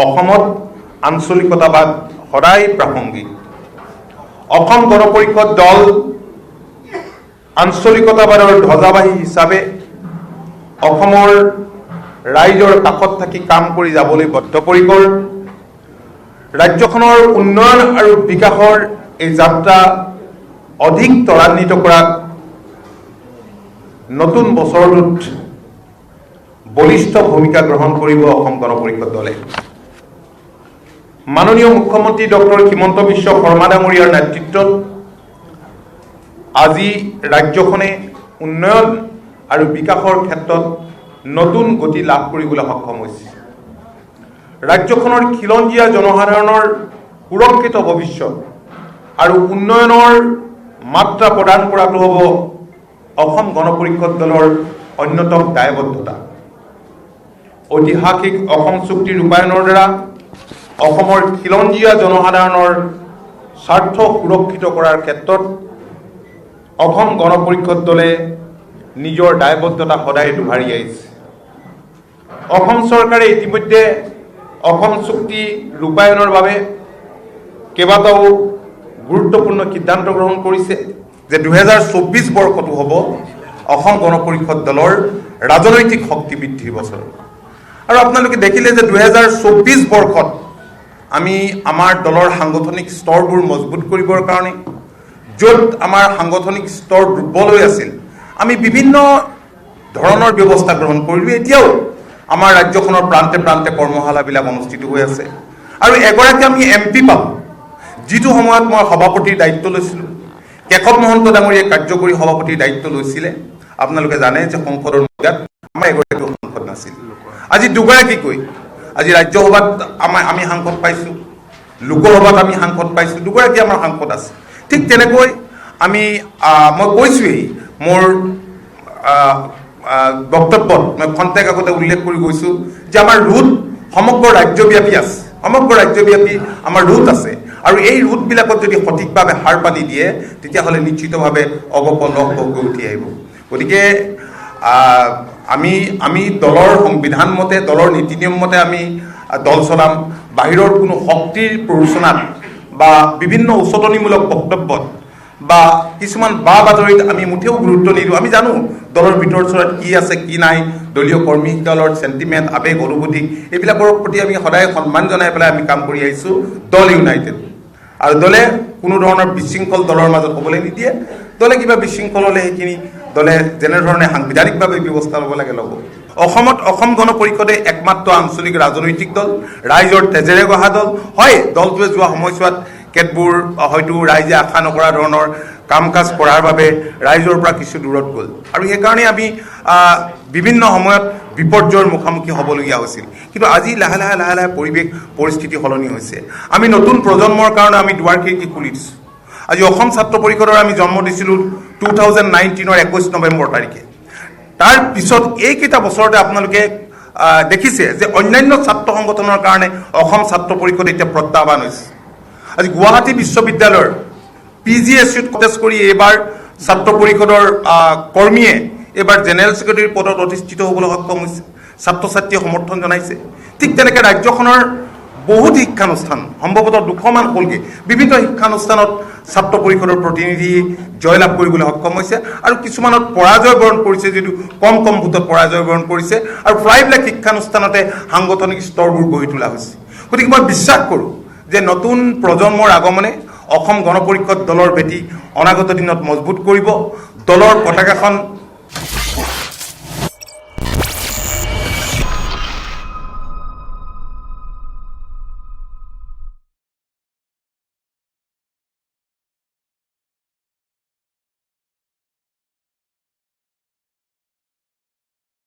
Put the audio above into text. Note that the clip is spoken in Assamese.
অসমত আঞ্চলিকতাবাদ সদায় প্ৰাসংগিক। অসম গণ পৰিষদ দল আঞ্চলিকতাবাদৰ ধ্বজাবাহী হিচাপে অসমৰ ৰাইজৰ কাষত থাকি কাম কৰি যাবলৈ বদ্ধপৰিকৰ। ৰাজ্যখনৰ উন্নয়ন আৰু বিকাশৰ এই যাত্ৰা অধিক ত্বৰান্বিত কৰাত নতুন বছৰটোত বলিষ্ঠ ভূমিকা গ্ৰহণ কৰিব অসম গণ পৰিষদ দলে। মাননীয় মুখ্যমন্ত্ৰী ডক্টৰ হিমন্ত বিশ্ব শৰ্মা ডাঙৰীয়াৰ নেতৃত্বত আজি ৰাজ্যখনে উন্নয়ন আৰু বিকাশৰ ক্ষেত্ৰত নতুন গতি লাভ কৰিবলৈ সক্ষম হৈছে। ৰাজ্যখনৰ খিলঞ্জীয়া জনসাধাৰণৰ সুৰক্ষিত ভৱিষ্যত আৰু উন্নয়নৰ মাত্ৰা প্ৰদান কৰাটো হ'ব অসম গণ পৰিষদ দলৰ অন্যতম দায়বদ্ধতা। ঐতিহাসিক অসম চুক্তি ৰূপায়ণৰ দ্বাৰা অসমৰ খিলঞ্জীয়া জনসাধাৰণৰ স্বাৰ্থ সুৰক্ষিত কৰাৰ ক্ষেত্ৰত অসম গণ পৰিষদ দলে নিজৰ দায়বদ্ধতা সদায় দোহাৰি আহিছে। অসম চৰকাৰে ইতিমধ্যে অসম চুক্তি ৰূপায়ণৰ বাবে কেইবাটাও গুৰুত্বপূৰ্ণ সিদ্ধান্ত গ্ৰহণ কৰিছে যে 2024 বৰ্ষটো হ'ব অসম গণ পৰিষদ দলৰ ৰাজনৈতিক শক্তি বৃদ্ধিৰ বছৰ। আৰু আপোনালোকে দেখিলে যে 2024 বৰ্ষত আমি আমাৰ দলৰ সাংগঠনিক স্তৰবোৰ মজবুত কৰিবৰ কাৰণে য'ত আমাৰ সাংগঠনিক স্তৰ দুৰ্বল হৈ আছিল আমি বিভিন্ন ধৰণৰ ব্যৱস্থা গ্ৰহণ কৰিলোঁ। এতিয়াও আমাৰ ৰাজ্যখনৰ প্ৰান্তে প্ৰান্তে কৰ্মশালাবিলাক অনুষ্ঠিত হৈ আছে আৰু এগৰাকী আমি MP পালোঁ, যিটো সময়ত মই সভাপতিৰ দায়িত্ব লৈছিলোঁ। কেশৱ মহন্ত ডাঙৰীয়াই কাৰ্যকৰী সভাপতিৰ দায়িত্ব লৈছিলে। আপোনালোকে জানে যে সংসদৰ মজিয়াত আমাৰ এগৰাকীও সাংসদ নাছিল। আজি দুগৰাকীকৈ আজি ৰাজ্যসভাত আমি সাংসদ পাইছোঁ, লোকসভাত আমি সাংসদ পাইছোঁ, দুগৰাকী আমাৰ সাংসদ আছে। ঠিক তেনেকৈ মই কৈছোঁৱেই মোৰ বক্তব্যত মই খন্তেক আগতে উল্লেখ কৰি গৈছোঁ যে আমাৰ ৰুট সমগ্ৰ ৰাজ্যব্যাপী আছে, সমগ্ৰ ৰাজ্যব্যাপী আমাৰ ৰুট আছে আৰু এই ৰুটবিলাকত যদি সঠিকভাৱে সাৰ পানী দিয়ে তেতিয়াহ'লে নিশ্চিতভাৱে অগপ লগ হৈ উঠি আহিব। গতিকে আমি দলৰ সংবিধান মতে দলৰ নীতি নিয়ম মতে আমি দল চলাম। বাহিৰৰ কোনো শক্তিৰ প্ৰৰোচনাত বা বিভিন্ন উচতনিমূলক বক্তব্যত বা কিছুমান বা বাতৰিত আমি মুঠেও গুৰুত্ব নিদিওঁ। আমি জানো দলৰ ভিতৰ চৰত কি আছে কি নাই, দলীয় কৰ্মীসকলৰ চেণ্টিমেণ্ট আৱেগ অনুভূতি এইবিলাকৰ প্ৰতি আমি সদায় সন্মান জনাই পেলাই আমি কাম কৰি আহিছোঁ দল ইউনাইটেড। আৰু দলে কোনো ধৰণৰ বিশৃংখল দলৰ মাজত হ'বলৈ নিদিয়ে। দলে কিবা বিশৃংখল হ'লে সেইখিনি দলে যেনেধৰণে সাংবিধানিকভাৱে ব্যৱস্থা ল'ব লাগে ল'ব। অসমত অসম গণ পৰিষদে একমাত্ৰ আঞ্চলিক ৰাজনৈতিক দল, ৰাইজৰ তেজেৰে গঢ়া দল। হয়, দলটোৱে যোৱা সময়ছোৱাত কেতবোৰ হয়তো ৰাইজে আশা নকৰা ধৰণৰ কাম কাজ কৰাৰ বাবে ৰাইজৰ পৰা কিছু দূৰত গ'ল আৰু সেইকাৰণে আমি বিভিন্ন সময়ত বিপৰ্যয়ৰ মুখামুখি হ'বলগীয়া হৈছিল। কিন্তু আজি লাহে লাহে পৰিৱেশ পৰিস্থিতি সলনি হৈছে। আমি নতুন প্ৰজন্মৰ কাৰণে আমি দুৱাৰ খিৰিকী খুলি দিছোঁ। আজি অসম ছাত্ৰ পৰিষদৰ আমি জন্ম দিছিলোঁ 2019 21 নৱেম্বৰ তাৰিখে। তাৰ পিছত এইকেইটা বছৰতে আপোনালোকে দেখিছে যে অন্যান্য ছাত্ৰ সংগঠনৰ কাৰণে অসম ছাত্ৰ পৰিষদ এতিয়া প্ৰত্যাহ্বান হৈছে। আজি গুৱাহাটী বিশ্ববিদ্যালয়ৰ PGSUত কটেজ কৰি এইবাৰ ছাত্ৰ পৰিষদৰ কৰ্মীয়ে এইবাৰ জেনেৰেল ছেক্ৰেটাৰী পদত অধিষ্ঠিত হ'বলৈ সক্ষম হৈছে, ছাত্ৰ ছাত্ৰীয়ে সমৰ্থন জনাইছে। ঠিক তেনেকৈ ৰাজ্যখনৰ বহুত শিক্ষানুষ্ঠান সম্ভৱতঃ 200 মান হ'লগৈ, বিভিন্ন শিক্ষানুষ্ঠানত ছাত্ৰ পৰিষদৰ প্ৰতিনিধি জয়লাভ কৰিবলৈ সক্ষম হৈছে আৰু কিছুমানত পৰাজয় বৰণ কৰিছে, যদিও কম ভোটত পৰাজয় বৰণ কৰিছে আৰু প্ৰায়বিলাক শিক্ষানুষ্ঠানতে সাংগঠনিক স্তৰবোৰ গঢ়ি তোলা হৈছে। গতিকে মই বিশ্বাস কৰোঁ যে নতুন প্ৰজন্মৰ আগমনে অসম গণ পৰিষদ দলৰ ভেটি অনাগত দিনত মজবুত কৰিব। দলৰ পতাকাখন